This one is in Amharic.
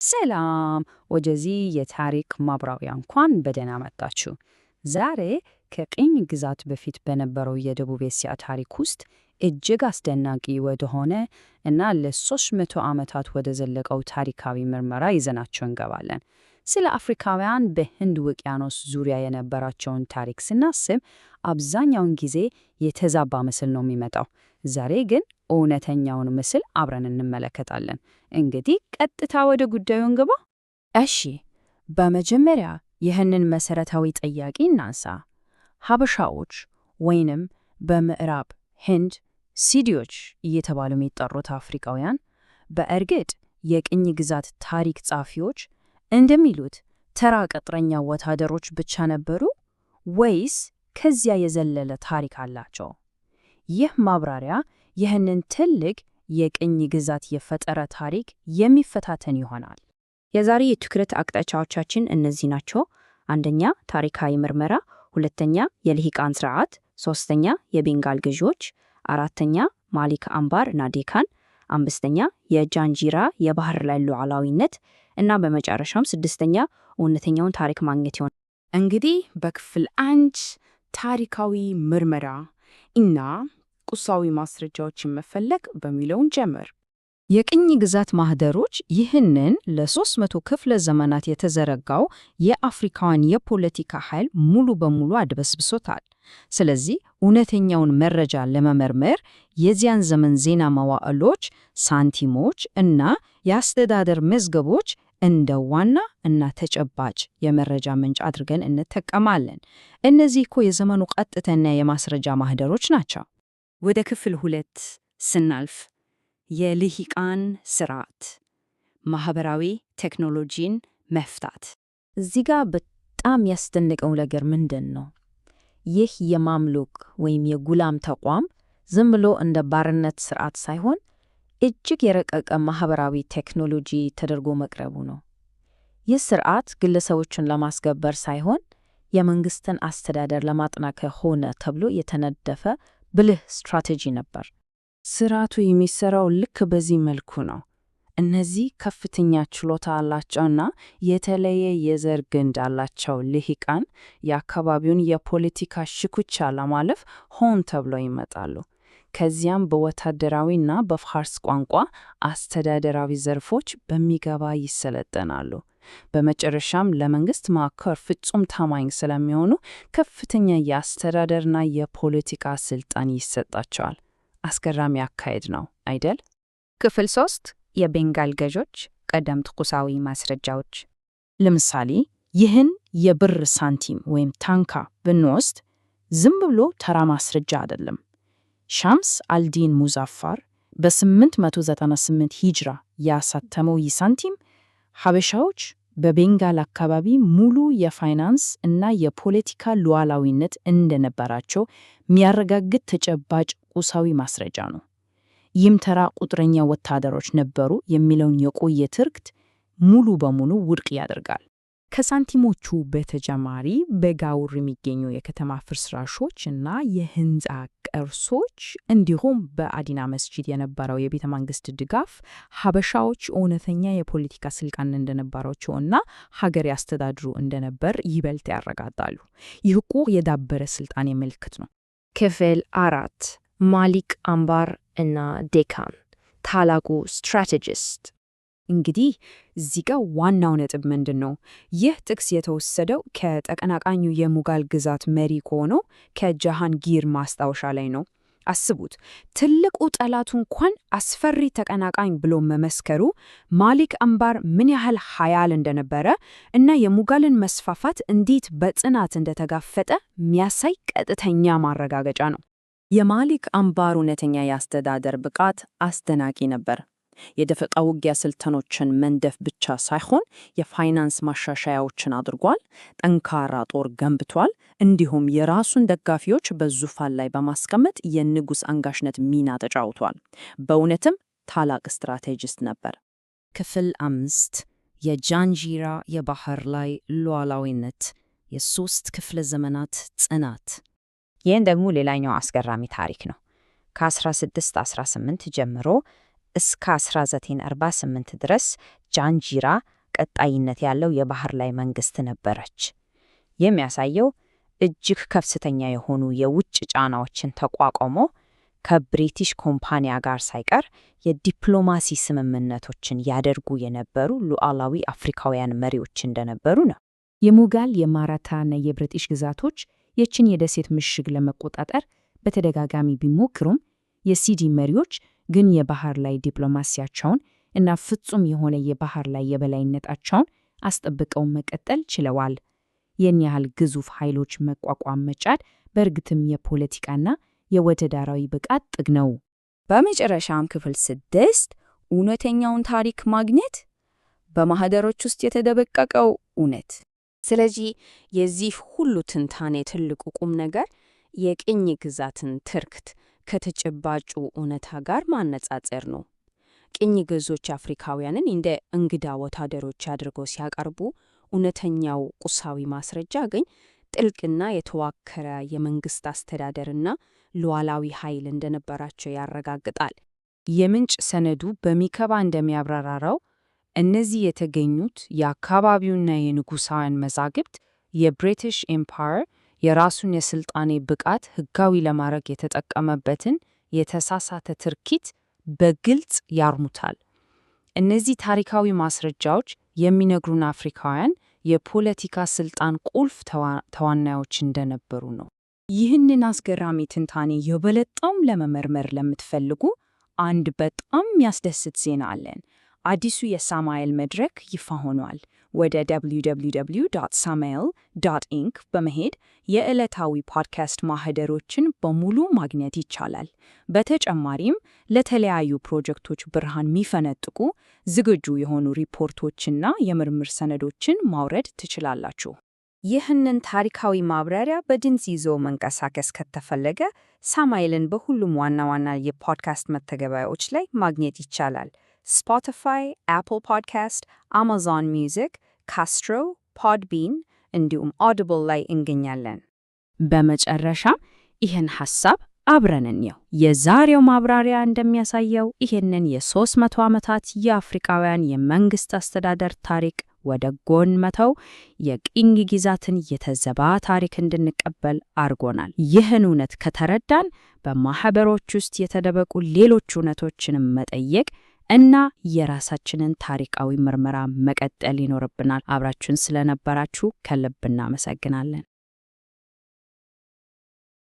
ሰላም ወደዚህ የታሪክ ማብራሪያ እንኳን በደህና መጣችሁ። ዛሬ ከቅኝ ግዛት በፊት በነበረው የደቡብ እስያ ታሪክ ውስጥ እጅግ አስደናቂ ወደሆነ እና ለ300 ዓመታት ወደ ዘለቀው ታሪካዊ ምርመራ ይዘናቸው እንገባለን። ስለ አፍሪካውያን በህንድ ውቅያኖስ ዙሪያ የነበራቸውን ታሪክ ስናስብ አብዛኛውን ጊዜ የተዛባ ምስል ነው የሚመጣው። ዛሬ ግን እውነተኛውን ምስል አብረን እንመለከታለን። እንግዲህ ቀጥታ ወደ ጉዳዩ እንግባ። እሺ፣ በመጀመሪያ ይህንን መሰረታዊ ጥያቄ እናንሳ። ሀበሻዎች ወይንም በምዕራብ ህንድ ሲዲዎች እየተባሉ የሚጠሩት አፍሪካውያን በእርግጥ የቅኝ ግዛት ታሪክ ጸሐፊዎች እንደሚሉት ተራ ቅጥረኛ ወታደሮች ብቻ ነበሩ ወይስ ከዚያ የዘለለ ታሪክ አላቸው? ይህ ማብራሪያ ይህንን ትልቅ የቅኝ ግዛት የፈጠራ ታሪክ የሚፈታተን ይሆናል። የዛሬ የትኩረት አቅጣጫዎቻችን እነዚህ ናቸው። አንደኛ ታሪካዊ ምርመራ፣ ሁለተኛ የልሂቃን ስርዓት፣ ሶስተኛ የቤንጋል ገዢዎች፣ አራተኛ ማሊክ አምባር እና ዴካን፣ አምስተኛ የጃንጂራ የባህር ላይ ሉዓላዊነት እና በመጨረሻም ስድስተኛ እውነተኛውን ታሪክ ማግኘት ይሆናል። እንግዲህ በክፍል 1 ታሪካዊ ምርመራ እና ቁሳዊ ማስረጃዎችን መፈለግ በሚለውን ጀምር። የቅኝ ግዛት ማህደሮች ይህንን ለ300 ክፍለ ዘመናት የተዘረጋው የአፍሪካውያን የፖለቲካ ኃይል ሙሉ በሙሉ አድበስብሶታል። ስለዚህ እውነተኛውን መረጃ ለመመርመር የዚያን ዘመን ዜና መዋዕሎች፣ ሳንቲሞች እና የአስተዳደር መዝገቦች እንደ ዋና እና ተጨባጭ የመረጃ ምንጭ አድርገን እንጠቀማለን። እነዚህ እኮ የዘመኑ ቀጥተኛ የማስረጃ ማህደሮች ናቸው። ወደ ክፍል 2 ስናልፍ የልሂቃን ስርዓት፣ ማህበራዊ ቴክኖሎጂን መፍታት። እዚህ ጋር በጣም ያስደነቀው ነገር ምንድን ነው? ይህ የማምሉክ ወይም የጉላም ተቋም ዝም ብሎ እንደ ባርነት ስርዓት ሳይሆን እጅግ የረቀቀ ማህበራዊ ቴክኖሎጂ ተደርጎ መቅረቡ ነው። ይህ ስርዓት ግለሰቦችን ለማስገበር ሳይሆን የመንግስትን አስተዳደር ለማጠናከር ሆነ ተብሎ የተነደፈ ብልህ ስትራቴጂ ነበር። ስርዓቱ የሚሰራው ልክ በዚህ መልኩ ነው። እነዚህ ከፍተኛ ችሎታ አላቸውና የተለየ የዘር ግንድ አላቸው ልሂቃን የአካባቢውን የፖለቲካ ሽኩቻ ለማለፍ ሆን ተብለው ይመጣሉ። ከዚያም በወታደራዊና በፋርስ ቋንቋ አስተዳደራዊ ዘርፎች በሚገባ ይሰለጠናሉ። በመጨረሻም ለመንግስት ማዕከል ፍጹም ታማኝ ስለሚሆኑ ከፍተኛ የአስተዳደርና የፖለቲካ ስልጣን ይሰጣቸዋል። አስገራሚ አካሄድ ነው አይደል? ክፍል 3 የቤንጋል ገዦች ቀደምት ቁሳዊ ማስረጃዎች። ለምሳሌ ይህን የብር ሳንቲም ወይም ታንካ ብንወስድ ዝም ብሎ ተራ ማስረጃ አይደለም። ሻምስ አልዲን ሙዛፋር በ898 ሂጅራ ያሳተመው ይህ ሳንቲም ሀበሻዎች በቤንጋል አካባቢ ሙሉ የፋይናንስ እና የፖለቲካ ሉዓላዊነት እንደነበራቸው የሚያረጋግጥ ተጨባጭ ቁሳዊ ማስረጃ ነው። ይህም ተራ ቁጥረኛ ወታደሮች ነበሩ የሚለውን የቆየ ትርክት ሙሉ በሙሉ ውድቅ ያደርጋል። ከሳንቲሞቹ በተጨማሪ በጋውር የሚገኙ የከተማ ፍርስራሾች እና የህንፃ ቅርሶች እንዲሁም በአዲና መስጂድ የነበረው የቤተ መንግስት ድጋፍ ሀበሻዎች እውነተኛ የፖለቲካ ስልጣን እንደነበራቸው እና ሀገር ያስተዳድሩ እንደነበር ይበልጥ ያረጋግጣሉ። ይህ እኮ የዳበረ ስልጣን ምልክት ነው። ክፍል 4 ማሊክ አምባር እና ዴካን ታላቁ ስትራቴጂስት። እንግዲህ እዚህ ጋር ዋናው ነጥብ ምንድን ነው? ይህ ጥቅስ የተወሰደው ከተቀናቃኙ የሙጋል ግዛት መሪ ከሆነው ከጃሃንጊር ማስታወሻ ላይ ነው። አስቡት፣ ትልቁ ጠላቱ እንኳን አስፈሪ ተቀናቃኝ ብሎ መመስከሩ ማሊክ አምባር ምን ያህል ኃያል እንደነበረ እና የሙጋልን መስፋፋት እንዴት በጽናት እንደተጋፈጠ የሚያሳይ ቀጥተኛ ማረጋገጫ ነው። የማሊክ አምባር እውነተኛ የአስተዳደር ብቃት አስደናቂ ነበር። የደፈጣ ውጊያ ስልጠኖችን መንደፍ ብቻ ሳይሆን የፋይናንስ ማሻሻያዎችን አድርጓል፣ ጠንካራ ጦር ገንብቷል፣ እንዲሁም የራሱን ደጋፊዎች በዙፋን ላይ በማስቀመጥ የንጉሥ አንጋሽነት ሚና ተጫውቷል። በእውነትም ታላቅ ስትራቴጂስት ነበር። ክፍል 5 የጃንጂራ የባህር ላይ ሉዓላዊነት፣ የ3 ክፍለ ዘመናት ጽናት። ይህን ደግሞ ሌላኛው አስገራሚ ታሪክ ነው። ከ1618 ጀምሮ እስከ 1948 ድረስ ጃንጂራ ቀጣይነት ያለው የባህር ላይ መንግስት ነበረች። የሚያሳየው እጅግ ከፍተኛ የሆኑ የውጭ ጫናዎችን ተቋቁሞ ከብሪቲሽ ኮምፓኒያ ጋር ሳይቀር የዲፕሎማሲ ስምምነቶችን ያደርጉ የነበሩ ሉዓላዊ አፍሪካውያን መሪዎች እንደነበሩ ነው። የሙጋል የማራታና የብሪቲሽ ግዛቶች የችን የደሴት ምሽግ ለመቆጣጠር በተደጋጋሚ ቢሞክሩም የሲዲ መሪዎች ግን የባህር ላይ ዲፕሎማሲያቸውን እና ፍጹም የሆነ የባህር ላይ የበላይነታቸውን አስጠብቀው መቀጠል ችለዋል። ይህን ያህል ግዙፍ ኃይሎች መቋቋም መቻል በእርግጥም የፖለቲካና የወታደራዊ ብቃት ጥግ ነው። በመጨረሻም ክፍል 6 እውነተኛውን ታሪክ ማግኘት፣ በማህደሮች ውስጥ የተደበቀቀው እውነት። ስለዚህ የዚህ ሁሉ ትንታኔ ትልቁ ቁም ነገር የቅኝ ግዛትን ትርክት ከተጨባጩ እውነታ ጋር ማነጻጸር ነው። ቅኝ ገዢዎች አፍሪካውያንን እንደ እንግዳ ወታደሮች አድርገው ሲያቀርቡ፣ እውነተኛው ቁሳዊ ማስረጃ ግን ጥልቅና የተዋከረ የመንግስት አስተዳደርና ሉዓላዊ ኃይል እንደነበራቸው ያረጋግጣል። የምንጭ ሰነዱ በሚገባ እንደሚያብራራው እነዚህ የተገኙት የአካባቢውና የንጉሳውያን መዛግብት የብሪቲሽ ኤምፓየር የራሱን የስልጣኔ ብቃት ህጋዊ ለማድረግ የተጠቀመበትን የተሳሳተ ትርኪት በግልጽ ያርሙታል። እነዚህ ታሪካዊ ማስረጃዎች የሚነግሩን አፍሪካውያን የፖለቲካ ስልጣን ቁልፍ ተዋናዮች እንደነበሩ ነው። ይህንን አስገራሚ ትንታኔ የበለጠም ለመመርመር ለምትፈልጉ አንድ በጣም የሚያስደስት ዜና አለን። አዲሱ የሳማኤል መድረክ ይፋ ሆኗል። ወደ www.samael.inc በመሄድ የዕለታዊ ፖድካስት ማህደሮችን በሙሉ ማግኘት ይቻላል። በተጨማሪም ለተለያዩ ፕሮጀክቶች ብርሃን የሚፈነጥቁ ዝግጁ የሆኑ ሪፖርቶችና የምርምር ሰነዶችን ማውረድ ትችላላችሁ። ይህንን ታሪካዊ ማብራሪያ በድምፅ ይዞ መንቀሳቀስ ከተፈለገ ሳማኤልን በሁሉም ዋና ዋና የፖድካስት መተግበሪያዎች ላይ ማግኘት ይቻላል። ስፖቲፋይ፣ አፕል ፖድካስት፣ አማዞን ሚውዚክ፣ ካስትሮ፣ ፖድቢን እንዲሁም ኦዲብል ላይ እንገኛለን። በመጨረሻም ይህን ሐሳብ አብረን እንየው። የዛሬው ማብራሪያ እንደሚያሳየው ይህንን የ300 ዓመታት የአፍሪካውያን የመንግስት አስተዳደር ታሪክ ወደ ጎን መተው የቅኝ ግዛትን የተዘባ ታሪክ እንድንቀበል አድርጎናል። ይህን እውነት ከተረዳን በማህበሮች ውስጥ የተደበቁ ሌሎች እውነቶችንም መጠየቅ እና የራሳችንን ታሪካዊ ምርመራ መቀጠል ይኖርብናል። አብራችሁን ስለነበራችሁ ከልብ እናመሰግናለን።